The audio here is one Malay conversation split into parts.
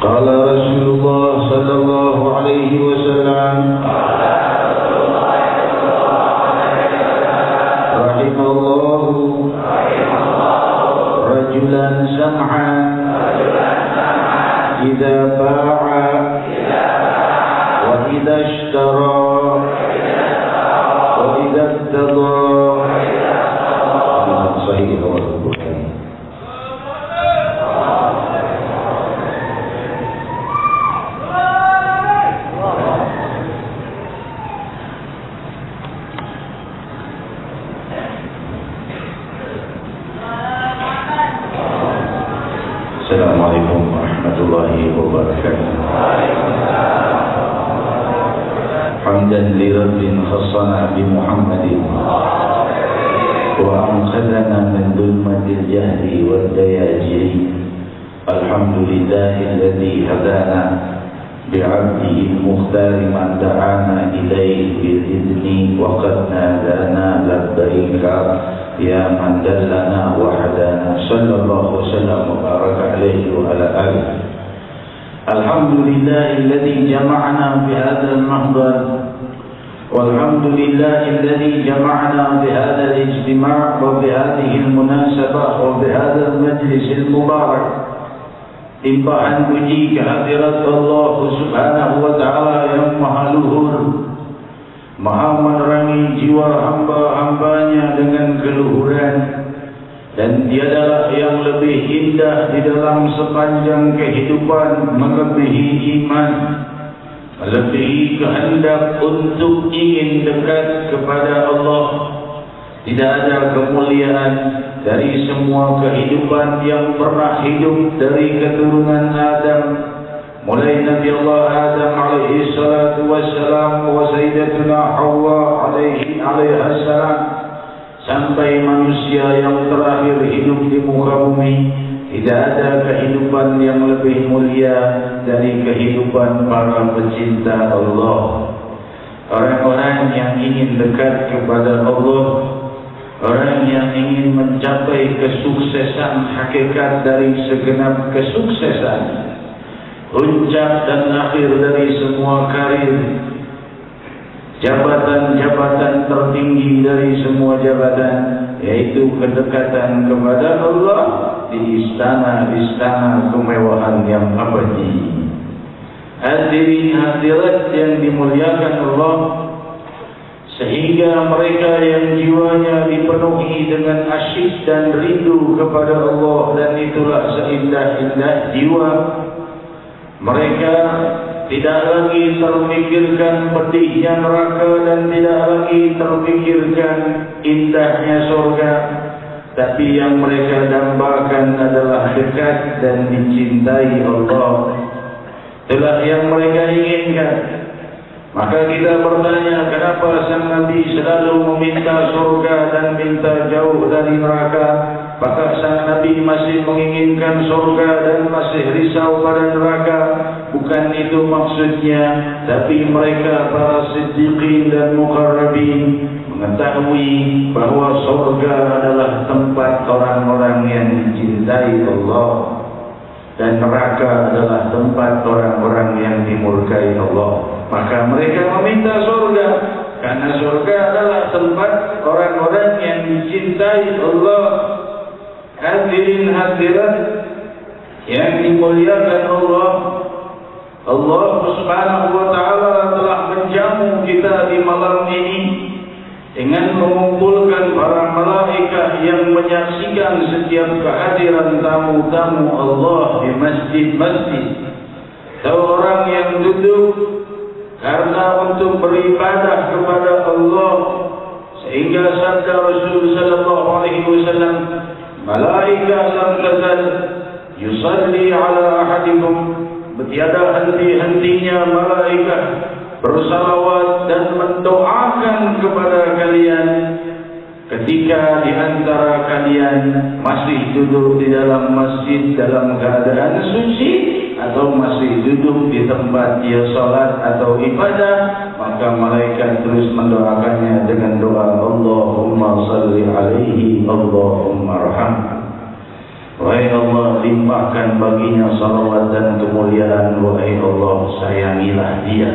قال رسول الله صلى الله عليه وسلم رحم الله رجلا سمعا إذا باع وإذا اشترى وإذا اقتضى. صحيح البخاري. Assalamualaikum warahmatullahi wabarakatuh. Hamdan li rabbin khassana bi Muhammadin wa anqadhana min dhulmatil jahli wad dayajiri. Alhamdulillahi alladhi hadana bi'abdihi al-mukhtar man da'ana ilayhi bil idni wa qad nadana labbaika ya man dallana wa hadana. Sallallahu wasallam wa baraka alaihi wa ala alihi. Alhamdulillahi alladhi jama'ana bi hadzal mahdar والحمد لله الذي جمعنا بهذا الاجتماع وبهذه المناسبة وبهذا المجلس المبارك. Limpahan puji kehadirat Allah Subhanahu wa taala yang maha luhur, maha menerangi jiwa hamba-hambanya dengan keluhuran, dan tiadalah yang lebih indah di dalam sepanjang kehidupan melebihi iman, melebihi kehendak untuk ingin dekat kepada Allah. Tidak ada kemuliaan dari semua kehidupan yang pernah hidup dari keturunan Adam, mulai Nabi Allah Adam alaihi salatu wassalam wa sayyidatuna Hawa alaihi salam, sampai manusia yang terakhir hidup di muka bumi. Tidak ada kehidupan yang lebih mulia dari kehidupan para pecinta Allah. Orang-orang yang ingin dekat kepada Allah, orang yang ingin mencapai kesuksesan hakikat dari segenap kesuksesan, puncak dan akhir dari semua karir, jabatan-jabatan tertinggi dari semua jabatan, yaitu kedekatan kepada Allah di istana-istana kemewahan yang abadi. Hadirin hadirat yang dimuliakan Allah, sehingga mereka yang jiwanya dipenuhi dengan asyik dan rindu kepada Allah, dan itulah seindah-indah jiwa, mereka tidak lagi terpikirkan pedihnya neraka dan tidak lagi terpikirkan indahnya surga, tapi yang mereka dambakan adalah dekat dan dicintai Allah. Itulah yang mereka inginkan. Maka kita bertanya, kenapa sang Nabi selalu meminta surga dan minta jauh dari neraka? Maka sang Nabi masih menginginkan surga dan masih risau pada neraka? Bukan itu maksudnya, tapi mereka para siddiqin dan muqarrabin mengetahui bahwa surga adalah tempat orang-orang yang dicintai Allah, dan neraka adalah tempat orang-orang yang dimurkai Allah. Maka mereka meminta surga, karena surga adalah tempat orang-orang yang dicintai Allah. Hadirin hadirat yang dimuliakan Allah, Allah Subhanahu wa taala telah menjamu kita di malam ini dengan mengumpulkan para malaikat yang menyaksikan setiap kehadiran tamu-tamu Allah di masjid-masjid. Seorang yang duduk karena untuk beribadah kepada Allah, sehingga sabda Rasul sallallahu alaihi wasallam, malaikat lam tazal yusalli ala ahadikum, tiada henti-hentinya malaikat bersalawat dan mendoakan kepada kalian ketika di antara kalian masih duduk di dalam masjid dalam keadaan suci, atau masih duduk di tempat dia salat atau ibadah, maka malaikat terus mendoakannya dengan doa Allahumma salli alaihi Allahumma arhamhu. Wahai Allah, limpahkan baginya salawat dan kemuliaan. Wahai Allah, sayangilah dia.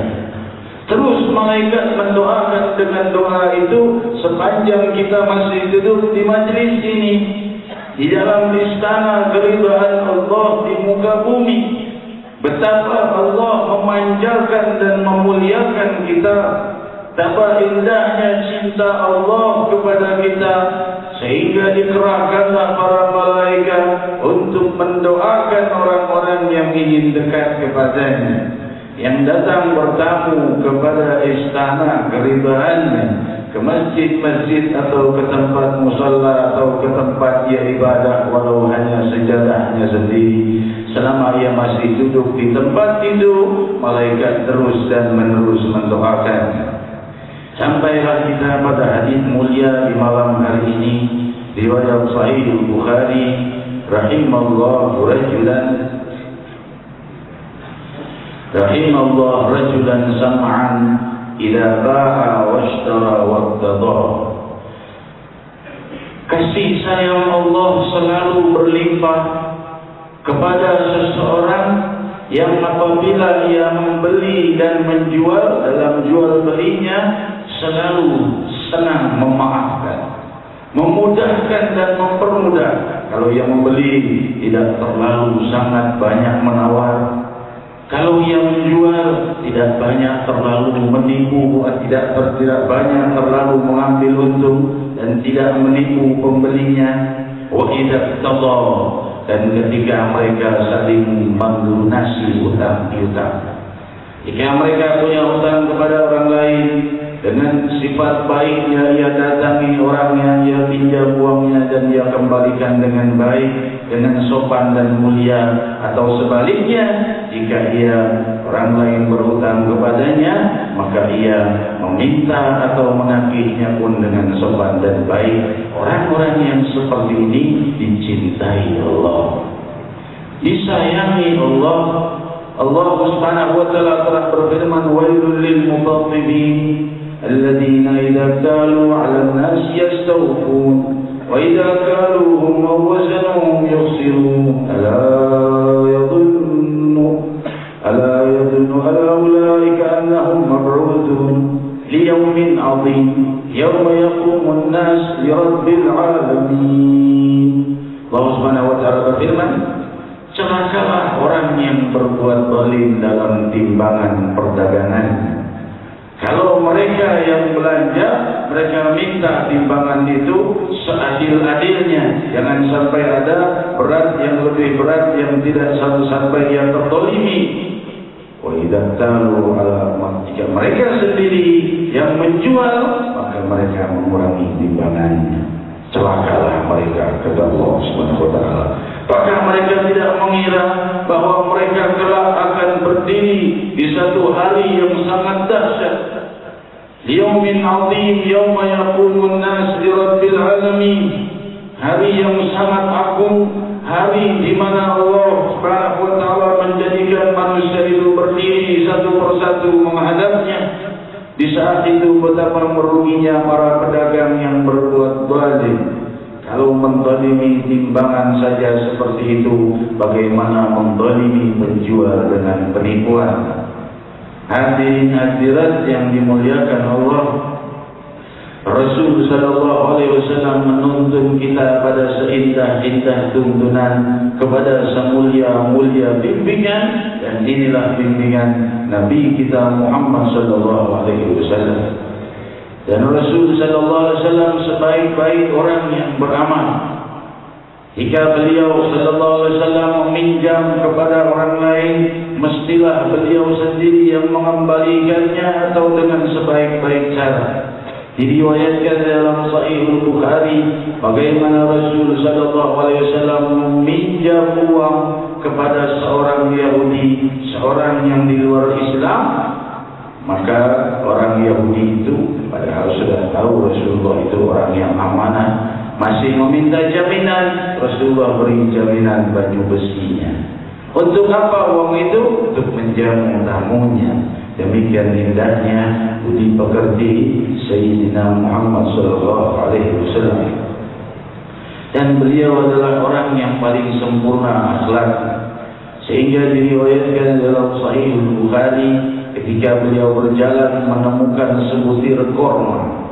Terus malaikat mendoakan dengan doa itu sepanjang kita masih duduk di majlis ini, di dalam istana keridhaan Allah di muka bumi. Betapa Allah memanjakan dan memuliakan kita. Betapa indahnya cinta Allah kepada kita, sehingga dikerahkanlah para malaikat untuk mendoakan orang-orang yang ingin dekat kepadanya, yang datang bertamu kepada istana keridhaannya, ke masjid-masjid atau ke tempat musalla atau ke tempat ia ibadah, walau hanya sejadahnya sendiri. Selama ia masih duduk di tempat itu, malaikat terus dan menerus mendoakan. Sampailah kita pada hadis mulia di malam hari ini, riwayat Sahih Bukhari, rahimallahu rajulan sam'an idza ba'a washtara waqtada. Kasih sayang Allah selalu berlimpah kepada seseorang yang apabila ia membeli dan menjual, dalam jual belinya selalu senang memaafkan, memudahkan dan mempermudah. Kalau yang membeli tidak terlalu sangat banyak menawar, kalau yang menjual tidak banyak terlalu menipu, tidak banyak terlalu mengambil untung dan tidak menipu pembelinya. Wa idza qada, dan ketika mereka saling melunasi hutang-hutang. Jika mereka punya hutang kepada orang lain, dengan sifat baiknya ia datangi orangnya, ia pinjam uangnya dan ia kembalikan dengan baik, dengan sopan dan mulia. Atau sebaliknya, jika ia orang lain berhutang kepadanya, maka ia meminta atau menagihnya pun dengan sopan dan baik. Orang-orang yang seperti ini dicintai Allah, disayangi Allah. Allah Subhanahu wa taala telah berfirman, wailul lil mutaffifin alladzina idza kalu 'alan nasi yastawfun wa idza kaluhum aw wazanuhum yukhsirun ala yadhunnu ulaika annahum mab'uthun li yawmin 'azim yawma yaqumun nas li rabbil 'alamin. Allah Subhanahu wa taala berfirman, celakalah orang yang berbuat zalim dalam timbangan perdagangan. Kalau mereka yang belanja, mereka minta timbangan itu seadil-adilnya. Jangan sampai ada berat yang lebih berat yang tidak sampai yang terzalimi. Wa idza talu ala, jika mereka sendiri yang menjual, maka mereka mengurangi timbangannya. Celakalah mereka, kata Allah Subhanahu wa taala. Apakah mereka tidak mengira bahwa mereka kelak akan berdiri di satu hari yang sangat dahsyat? Yaumin 'azim yauma yaqumun nas li rabbil alamin. Hari yang sangat agung, hari di mana Allah Subhanahu wa taala menjadikan manusia itu berdiri satu persatu menghadapnya. Di saat itu betapa meruginya para pedagang yang berbuat zalim. Kalau menzalimi timbangan saja seperti itu, bagaimana menzalimi penjual dengan penipuan? Hadirin hadirat yang dimuliakan Allah, Rasul sallallahu alaihi wasallam menuntun kita pada seindah-indah tuntunan, kepada semulia-mulia bimbingan, dan inilah bimbingan Nabi kita Muhammad sallallahu alaihi wasallam. Dan Rasul sallallahu alaihi wasallam sebaik-baik orang yang beramal. Jika beliau sallallahu alaihi wasallam meminjam kepada orang lain, mestilah beliau sendiri yang mengembalikannya atau dengan sebaik-baik cara. Diriwayatkan dalam Sahih Bukhari bagaimana Rasul sallallahu alaihi wasallam meminjam uang kepada seorang Yahudi, seorang yang di luar Islam. Maka orang Yahudi itu, padahal sudah tahu Rasulullah itu orang yang amanah, masih meminta jaminan. Rasulullah beri jaminan baju besinya. Untuk apa uang itu? Untuk menjamu tamunya. Demikian indahnya budi pekerti Sayyidina Muhammad sallallahu alaihi wasallam. dan beliau adalah orang yang paling sempurna akhlak, sehingga diriwayatkan dalam Sahih Bukhari ketika beliau berjalan menemukan sebutir korma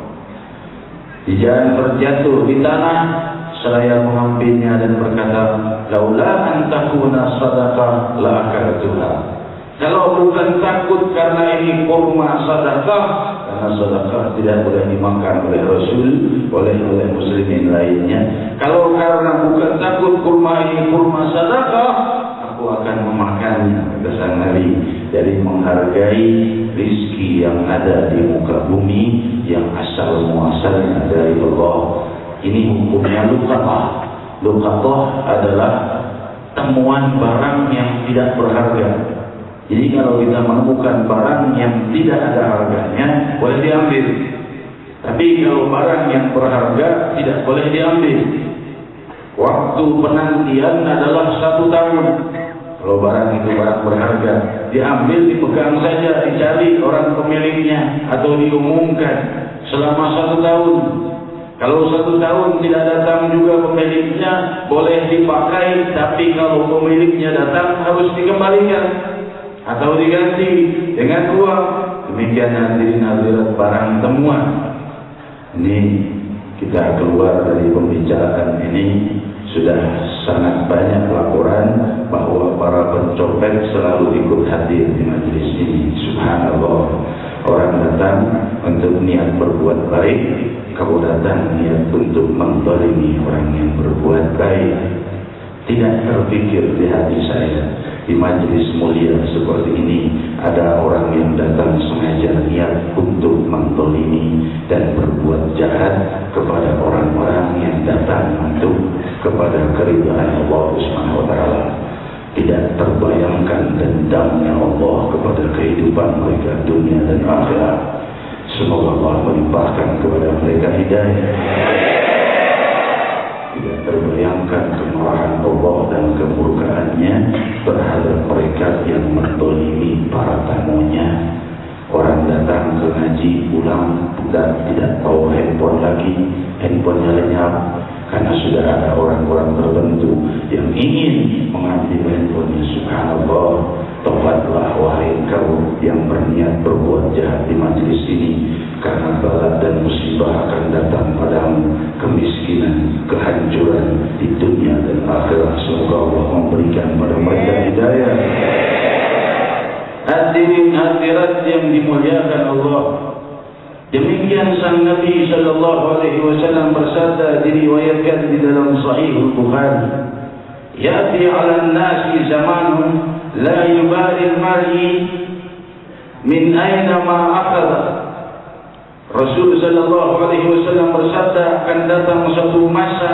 di jalan terjatuh di tanah, seraya mengambilnya dan berkata, laula an takuna sadaqah la akaltuha. Kalau bukan takut karena ini kurma sedekah, karena sedekah tidak boleh dimakan oleh Rasul, oleh muslimin lainnya. Kalau karena bukan takut kurma ini kurma sedekah, aku akan memakannya, kata sang Nabi, dari menghargai rizki yang ada di muka bumi yang asal muasalnya dari Allah. Ini hukumnya luqatah. Luqatah adalah temuan barang yang tidak berharga. Jadi kalau kita menemukan barang yang tidak ada harganya, boleh diambil. Tapi kalau barang yang berharga, tidak boleh diambil. Waktu penantian adalah 1 tahun. Kalau barang itu barang berharga, diambil, dipegang saja, dicari orang pemiliknya, atau diumumkan selama 1 tahun. Kalau 1 tahun tidak datang juga pemiliknya, boleh dipakai. Tapi kalau pemiliknya datang, harus dikembalikan atau diganti dengan uang. Demikian hadirin hadirat barang temuan. Ini kita keluar dari pembicaraan ini, sudah sangat banyak laporan bahwa para pencopet selalu ikut hadir di majelis ini. Subhanallah. Orang datang untuk niat berbuat baik, kamu datang niat untuk menzalimi orang yang berbuat baik. Tidak terpikir di hati saya, di majelis mulia seperti ini ada orang yang datang sengaja niat untuk menzalimi dan berbuat jahat kepada orang-orang yang datang untuk kepada keridhaan Allah Subhanahu wa taala. Tidak terbayangkan dendamnya Allah kepada kehidupan mereka dunia dan akhirat. Semoga Allah melimpahkan kepada mereka hidayah. Tidak terbayangkan kemarahan Allah dan kemurkaannya terhadap mereka yang menzalimi para tamunya. Orang datang ke ngaji pulang dan tidak bawa handphone lagi, handphonenya lenyap karena sudah ada orang-orang tertentu yang ingin mengambil handphonenya. Subhanallah. Tobatlah wahai kau yang berniat berbuat jahat di majelis ini, karena bala dan musibah akan datang padamu, kemiskinan, kehancuran di dunia dan akhirat. Semoga Allah memberikan pada mereka hidayah. Hadirin hadirat yang dimuliakan Allah, demikian sang Nabi sallallahu alaihi wasallam bersabda, diriwayatkan di dalam Sahih Bukhari, ya'ti 'alan nasi zamanun la yubali al-mar'i min aina ma akhadha. Rasul sallallahu alaihi wasallam bersabda, akan datang satu masa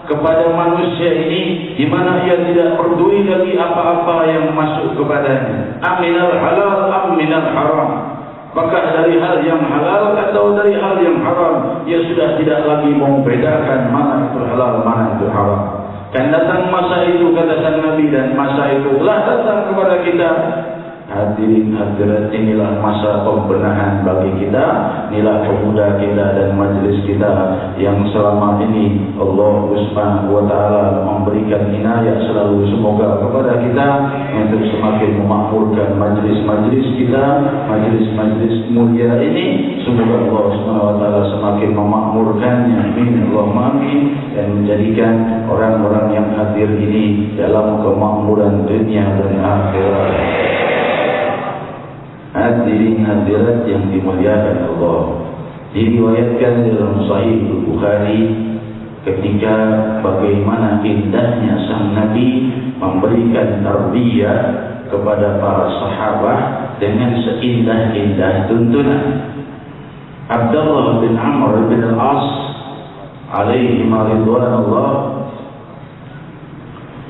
kepada manusia ini di mana ia tidak peduli lagi apa-apa yang masuk kepadanya, aminal halal am minal haram, maka dari hal yang halal atau dari hal yang haram, ia sudah tidak lagi membedakan mana itu halal mana itu haram. Dan datang masa itu, kata sang Nabi, dan masa itu telah datang kepada kita. Hadirin hadirat, inilah masa pembenahan bagi kita, inilah pemuda kita dan majelis kita yang selama ini Allah Subhanahu wa taala memberikan inayah selalu semoga kepada kita untuk semakin memakmurkan majelis-majelis kita, majelis-majelis mulia ini. Semoga Allah Subhanahu wa taala semakin memakmurkannya, amin Allahumma amin, dan menjadikan orang-orang yang hadir ini dalam kemakmuran dunia dan akhirat. Hadirin hadirat yang dimuliakan Allah, diriwayatkan dalam Sahih Bukhari ketika bagaimana indahnya sang Nabi memberikan tarbiyah kepada para sahabat dengan seindah-indah tuntunan. Abdullah bin Amr bin Al-As alaihi ridwanullah,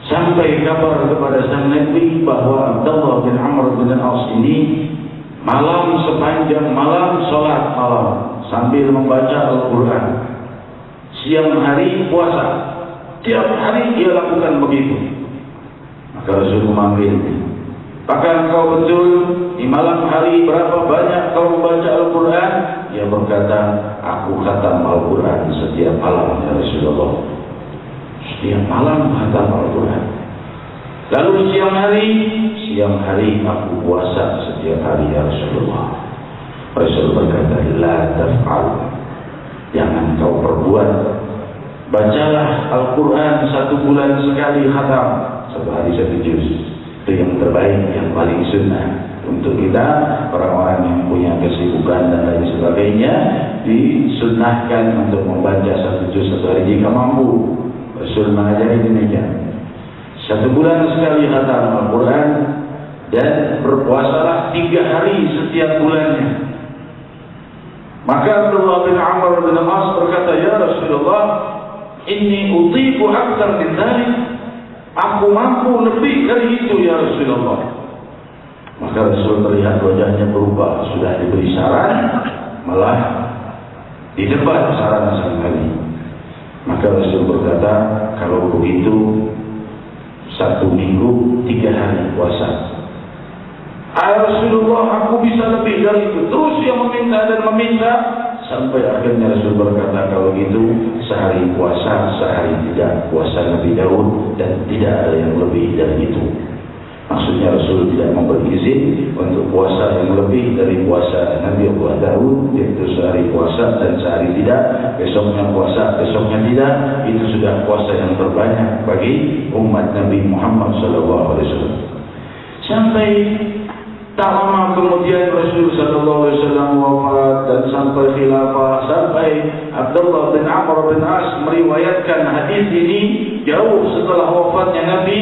sampai kabar kepada sang Nabi bahwa Abdullah bin Amr bin Al-As ini malam sepanjang malam sholat malam sambil membaca Al-Quran, siang hari puasa, tiap hari dia lakukan begitu. Maka Rasul memanggil, apakah engkau betul di malam hari berapa banyak kau membaca Al-Quran? Dia berkata, aku khatam Al-Quran setiap malam ya Rasulullah. setiap malam khatam Al-Quran. Lalu siang hari aku puasa setiap hari ya Rasulullah. Rasul berkata, la taf'al, jangan kau perbuat. Bacalah Al-Quran 1 bulan sekali khatam, 1 hari 1 juz. Itu yang terbaik, yang paling sunnah. Untuk kita, orang-orang yang punya kesibukan dan lain sebagainya, disunnahkan untuk membaca 1 juz 1 hari jika mampu. Rasul mengajari demikian. 1 bulan sekali khatam Al-Quran, dan berpuasalah 3 hari setiap bulannya. Maka Abdullah bin Amr bin As berkata, ya Rasulullah, inni utiku aktar min dzalik, aku mampu lebih dari itu ya Rasulullah. Maka Rasul terlihat wajahnya berubah, sudah diberi saran, malah didebat saran sang kali. Maka Rasul berkata, kalau begitu 1 minggu 3 hari puasa. Rasulullah, aku bisa lebih dari itu. Terus dia meminta dan meminta, sampai akhirnya Rasul berkata, kalau gitu sehari puasa, sehari tidak. Puasa Nabi Daud, dan tidak ada yang lebih dari itu. Maksudnya Rasul tidak memberi izin untuk puasa yang lebih dari puasa Nabi Allah Daud, yaitu sehari puasa dan sehari tidak, besoknya puasa, besoknya tidak. Itu sudah puasa yang terbanyak bagi umat Nabi Muhammad SAW. Sampai tak lama kemudian Rasul SAW wafat, dan sampai khilafah, sampai Abdullah bin Amr bin As meriwayatkan hadis ini jauh setelah wafatnya Nabi.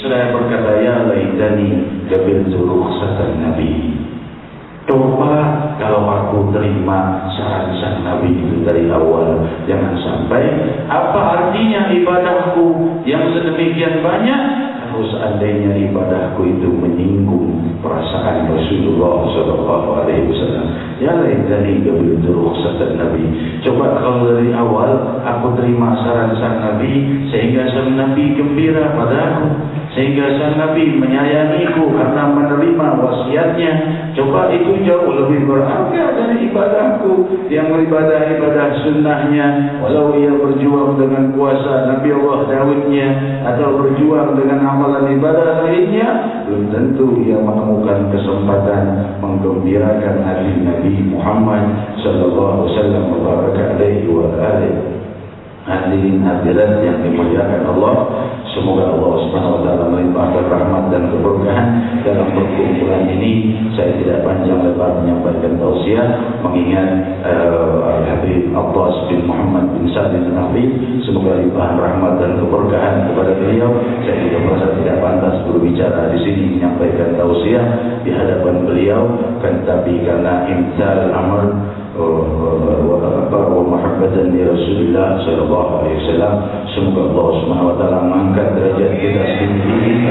Saya berkata, ya laitani qabiltu rukhsatan Nabi. Coba kalau aku terima saran sang Nabi itu dari awal. Jangan sampai, apa artinya ibadahku yang sedemikian banyak kalau seandainya ibadahku itu menyinggung perasaan Rasulullah SAW. Ya laitani qabiltu rukhsatan Nabi. Coba kalau dari awal aku terima saran sang Nabi, sehingga sang Nabi gembira padaku, sehingga sang Nabi menyayangiku karena menerima wasiatnya. Coba itu jauh lebih berharga dari ibadahku yang beribadah-ibadah sunnahnya. Walau ia berjuang dengan puasa Nabi Allah Daudnya, atau berjuang dengan amalan ibadah lainnya, belum tentu ia menemukan kesempatan menggembirakan hati Nabi Muhammad sallallahu alaihi wasallam. Hadirin hadirat yang dimuliakan Allah, semoga Allah Subhanahu wa taala melimpahkan rahmat dan keberkahan dalam perkumpulan ini. Saya tidak panjang lebar menyampaikan tausiah, mengingat Habib Abbas bin Muhammad bin Salim bin Habib, semoga limpahan rahmat dan keberkahan kepada beliau. Saya tidak merasa tidak pantas berbicara di sini menyampaikan tausiah di hadapan beliau, kan tapi karena imtsal amr wa mahabbatan li Rasulillah sallallahu alaihi wasallam. Semoga Allah Subhanahu wa taala mengangkat derajat kita sendiri,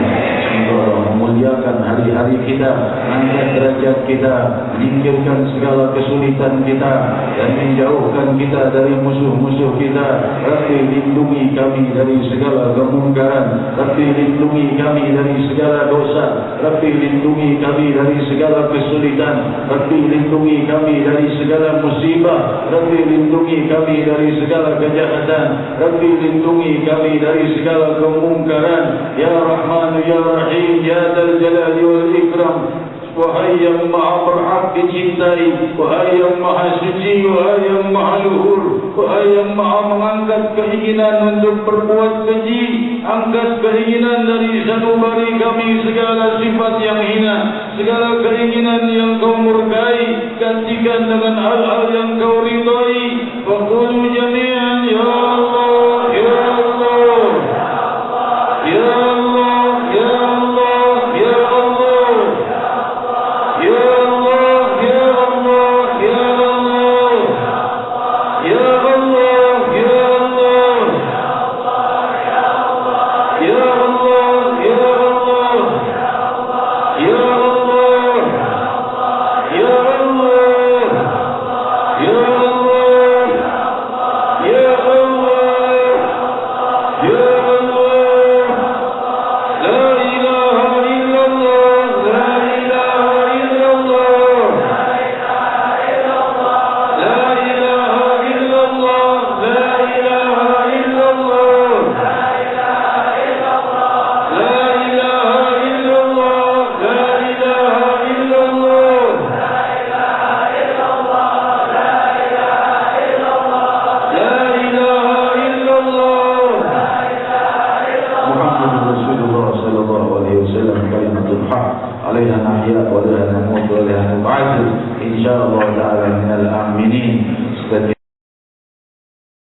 semoga Allah memuliakan hari-hari kita, mengangkat derajat kita, menyingkirkan segala kesulitan kita, dan menjauhkan kita dari musuh-musuh kita. Rabbi lindungi kami dari segala kemungkaran, Rabbi lindungi kami dari segala dosa, Rabbi lindungi kami dari segala kesulitan, Rabbi lindungi kami dari segala musibah, Rabbi lindungi kami dari segala kejahatan, Rabbi lindungi kami dari segala kemungkaran. Ya Rahman ya Rahim ya Dzal Jalali wal Ikram. Wahai yang maha berhak dicintai, wahai yang maha suci, wahai yang maha luhur, wahai yang maha mengangkat keinginan untuk berbuat keji, angkat keinginan dari sanubari kami segala sifat yang hina, segala keinginan yang kau murkai, gantikan dengan hal-hal yang kau ridai. Faqulu jami'an ya Allah, ya Allah, ya Allah, ya Allah, ya Allah, ya Allah, ya Allah, ya Allah, ya Allah, ya Allah, ya Allah, ya Allah, ya Allah, ya Allah, ya الحق عليها نحيا ولها نموت ولها نبعث إن شاء الله تعالى من الآمنين